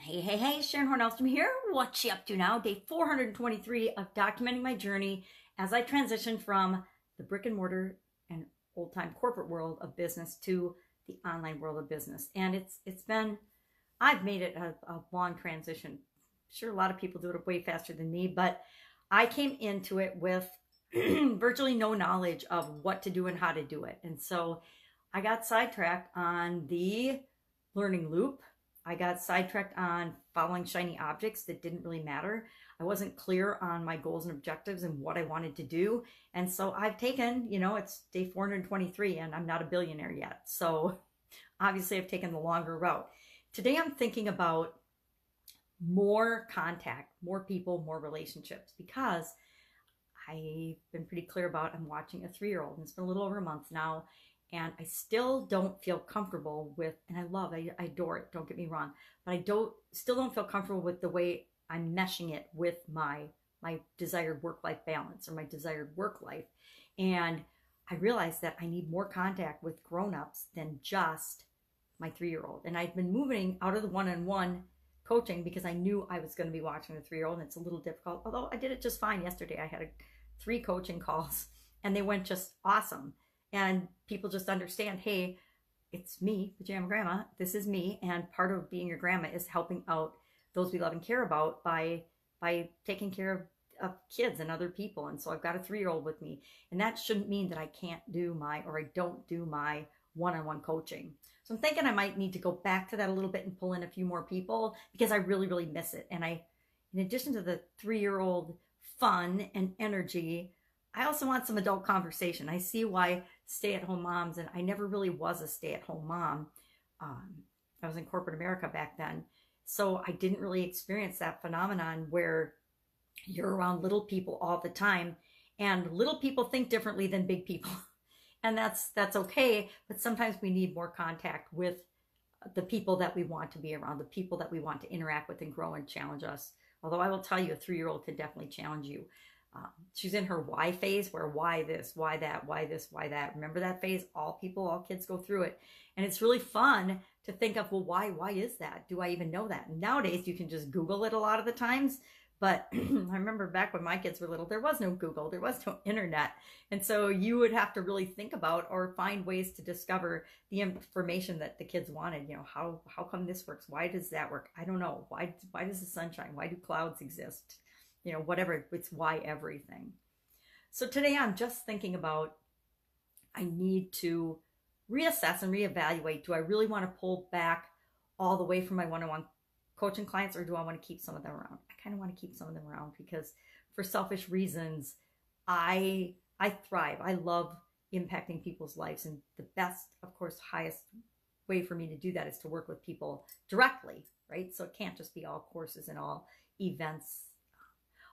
Hey, Sharon Horne-Ellstrom here. What you up to now? Day 423 of documenting my journey as I transition from the brick and mortar and old-time corporate world of business to the online world of business. And it's been, I've made it a long transition. Sure, a lot of people do it way faster than me, but I came into it with virtually no knowledge of what to do and how to do it. And so I got sidetracked on the learning loop. I got sidetracked on following shiny objects that didn't really matter. I wasn't clear on my goals and objectives and what I wanted to do. And so I've taken, it's day 423 and I'm not a billionaire yet. So obviously I've taken the longer route. Today I'm thinking about more contact, more people, more relationships, because I've been pretty clear about I'm watching a 3-year-old, and it's been a little over a month now. And I still don't feel comfortable with, and I adore it, don't get me wrong, but I still don't feel comfortable with the way I'm meshing it with my desired work-life balance or my desired work life. And I realized that I need more contact with grown-ups than just my 3-year-old. And I've been moving out of the one-on-one coaching because I knew I was going to be watching the 3-year-old, and it's a little difficult, although I did it just fine yesterday. I had 3 coaching calls and they went just awesome. And people just understand, hey, it's me, Pajama Grandma. This is me. And part of being your grandma is helping out those we love and care about by taking care of kids and other people. And so I've got a 3-year-old with me. And that shouldn't mean that I can't do I don't do my one-on-one coaching. So I'm thinking I might need to go back to that a little bit and pull in a few more people because I really, really miss it. And in addition to the 3-year-old fun and energy, I also want some adult conversation. I see why stay-at-home moms, and I never really was a stay-at-home mom. I was in corporate America back then. So I didn't really experience that phenomenon where you're around little people all the time, and little people think differently than big people. And that's okay, but sometimes we need more contact with the people that we want to be around, the people that we want to interact with and grow and challenge us. Although I will tell you, a 3-year-old can definitely challenge you. She's in her why phase, where why this, why that, why this, why that. Remember that phase? All kids go through it. And it's really fun to think of, well, why is that? Do I even know that? And nowadays you can just Google it a lot of the times. But I remember back when my kids were little, there was no Google, there was no internet. And so you would have to really think about or find ways to discover the information that the kids wanted. How come this works? Why does that work? I don't know. Why does the sun shine? Why do clouds exist? Whatever, it's why everything. So today I'm just thinking about, I need to reassess and reevaluate. Do I really want to pull back all the way from my one-on-one coaching clients, or do I want to keep some of them around? I kind of want to keep some of them around because for selfish reasons, I thrive. I love impacting people's lives. And the best, of course, highest way for me to do that is to work with people directly, right? So it can't just be all courses and all events.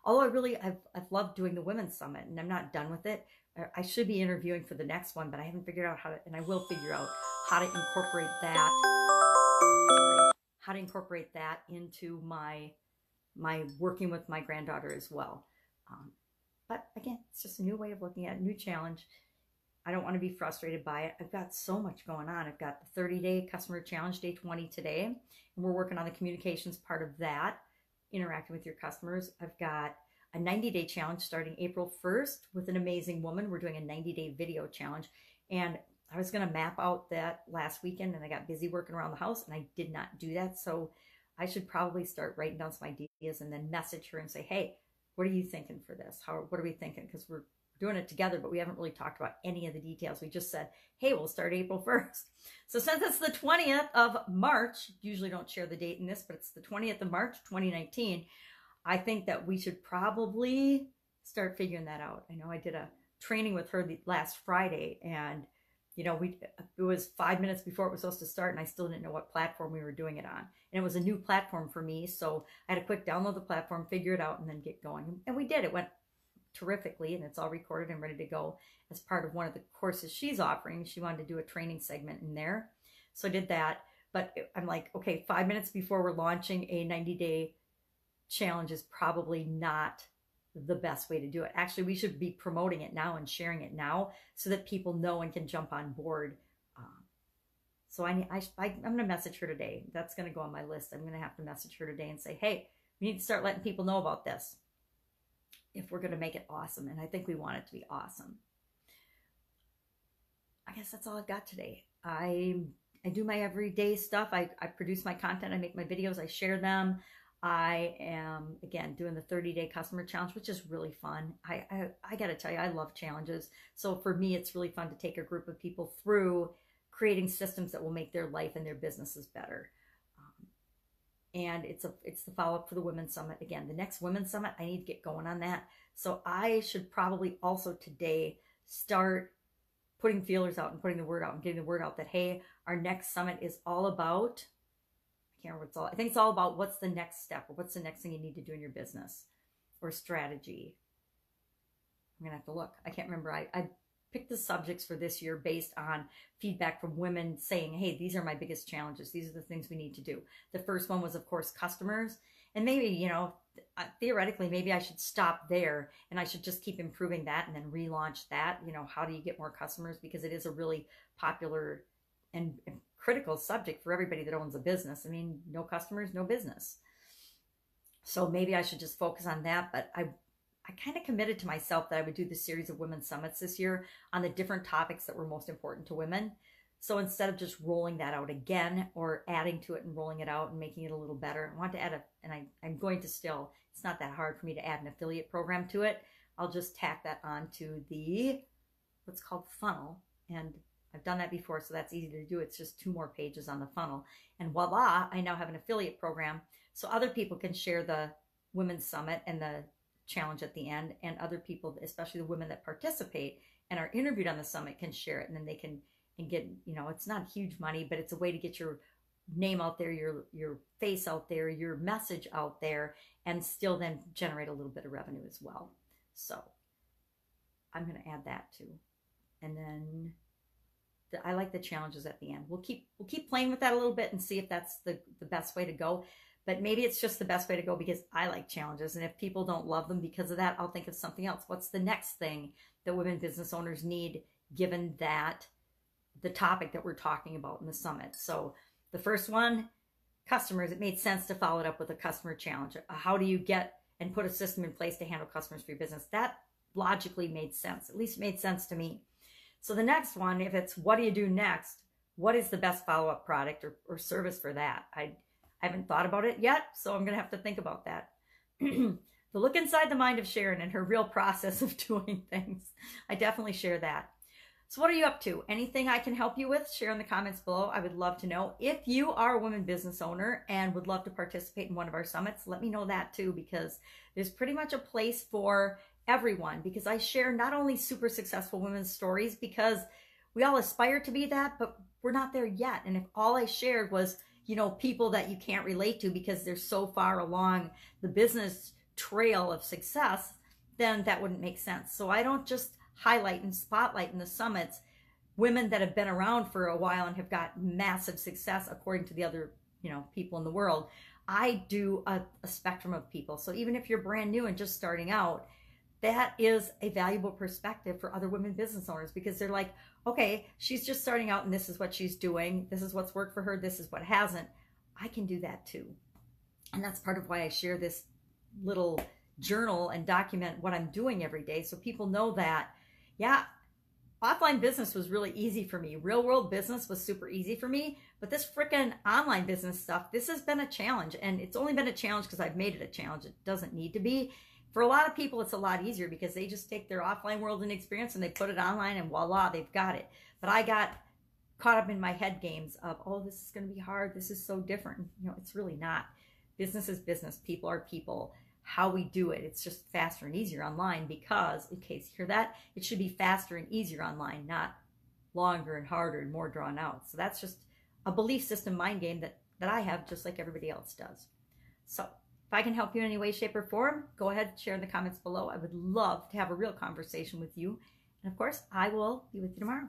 Although I've loved doing the Women's Summit, and I'm not done with it. I should be interviewing for the next one, but I haven't figured out how to, and I will figure out how to incorporate that into my working with my granddaughter as well. But again, it's just a new way of looking at it, new challenge. I don't want to be frustrated by it. I've got so much going on. I've got the 30-day customer challenge, day 20 today, and we're working on the communications part of that, interacting with your customers. I've got a 90-day challenge starting April 1st with an amazing woman. We're doing a 90-day video challenge. And I was going to map out that last weekend, and I got busy working around the house, and I did not do that. So I should probably start writing down some ideas and then message her and say, hey, what are you thinking for this? What are we thinking? Because we're doing it together, but we haven't really talked about any of the details. We just said, hey, we'll start April 1st. So since it's the 20th of March, usually don't share the date in this, but it's the 20th of March, 2019, I think that we should probably start figuring that out. I know I did a training with her last Friday, and it was 5 minutes before it was supposed to start, and I still didn't know what platform we were doing it on. And it was a new platform for me, so I had to quick download the platform, figure it out, and then get going. And we did. It went terrifically, and it's all recorded and ready to go as part of one of the courses she's offering. She wanted to do a training segment in there, so I did that. But I'm like, okay, 5 minutes before we're launching a 90-day challenge is probably not the best way to do it. Actually, we should be promoting it now and sharing it now so that people know and can jump on board So I'm going to message her today. That's going to go on my list. I'm going to have to message her today and say, hey, we need to start letting people know about this if we're going to make it awesome. And I think we want it to be awesome. I guess that's all I've got today. I do my everyday stuff. I produce my content. I make my videos. I share them. I am, again, doing the 30-day customer challenge, which is really fun. I got to tell you, I love challenges. So for me, it's really fun to take a group of people through creating systems that will make their life and their businesses better. And it's the follow-up for the Women's Summit. Again, the next Women's Summit, I need to get going on that. So I should probably also today start putting feelers out and putting the word out and getting the word out that, hey, our next summit is all about, I can't remember what it's all, I think it's all about what's the next step or what's the next thing you need to do in your business or strategy. I'm going to have to look. I can't remember. I picked the subjects for this year based on feedback from women saying, hey, these are my biggest challenges. These are the things we need to do. The first one was, of course, customers. And maybe, you know, theoretically, maybe I should stop there and I should just keep improving that and then relaunch that. You know, how do you get more customers? Because it is a really popular and critical subject for everybody that owns a business. I mean, no customers, no business. So maybe I should just focus on that. But I kind of committed to myself that I would do this series of women's summits this year on the different topics that were most important to women. So instead of just rolling that out again or adding to it and rolling it out and making it a little better, I want to add I'm going to still, it's not that hard for me to add an affiliate program to it. I'll just tack that onto the, what's called funnel. And I've done that before, so that's easy to do. It's just 2 more pages on the funnel. And voila, I now have an affiliate program. So other people can share the Women's Summit and the challenge at the end. And other people, especially the women that participate and are interviewed on the summit, can share it. And then they can get, you know, it's not huge money, but it's a way to get your name out there, your face out there, your message out there, and still then generate a little bit of revenue as well. So I'm going to add that too. And then I like the challenges at the end. We'll keep playing with that a little bit and see if that's the best way to go. But maybe it's just the best way to go because I like challenges. And if people don't love them because of that, I'll think of something else. What's the next thing that women business owners need given that the topic that we're talking about in the summit? So the first one, customers, it made sense to follow it up with a customer challenge. How do you get and put a system in place to handle customers for your business? That logically made sense. At least it made sense to me. So the next one, if it's what do you do next, what is the best follow-up product or service for that? I haven't thought about it yet, so I'm going to have to think about that. The look inside the mind of Sharon and her real process of doing things. I definitely share that. So what are you up to? Anything I can help you with? Share in the comments below. I would love to know. If you are a women business owner and would love to participate in one of our summits, let me know that too, because there's pretty much a place for everyone, because I share not only super successful women's stories, because we all aspire to be that, but we're not there yet. And if all I shared was, you know, people that you can't relate to because they're so far along the business trail of success, then that wouldn't make sense. So I don't just highlight and spotlight in the summits women that have been around for a while and have got massive success according to the other, you know, people in the world. I do a spectrum of people. So even if you're brand new and just starting out, that is a valuable perspective for other women business owners, because they're like, okay, she's just starting out and this is what she's doing. This is what's worked for her. This is what hasn't. I can do that too. And that's part of why I share this little journal and document what I'm doing every day, so people know that, yeah, offline business was really easy for me. Real world business was super easy for me. But this freaking online business stuff, this has been a challenge. And it's only been a challenge because I've made it a challenge. It doesn't need to be. For a lot of people, it's a lot easier because they just take their offline world and experience and they put it online and voila, they've got it. But I got caught up in my head games of, oh, this is going to be hard. This is so different. You know, it's really not. Business is business. People are people. How we do it, it's just faster and easier online, because, in case you hear that, it should be faster and easier online, not longer and harder and more drawn out. So that's just a belief system mind game that I have, just like everybody else does. So if I can help you in any way, shape, or form, go ahead and share in the comments below. I would love to have a real conversation with you. And of course, I will be with you tomorrow.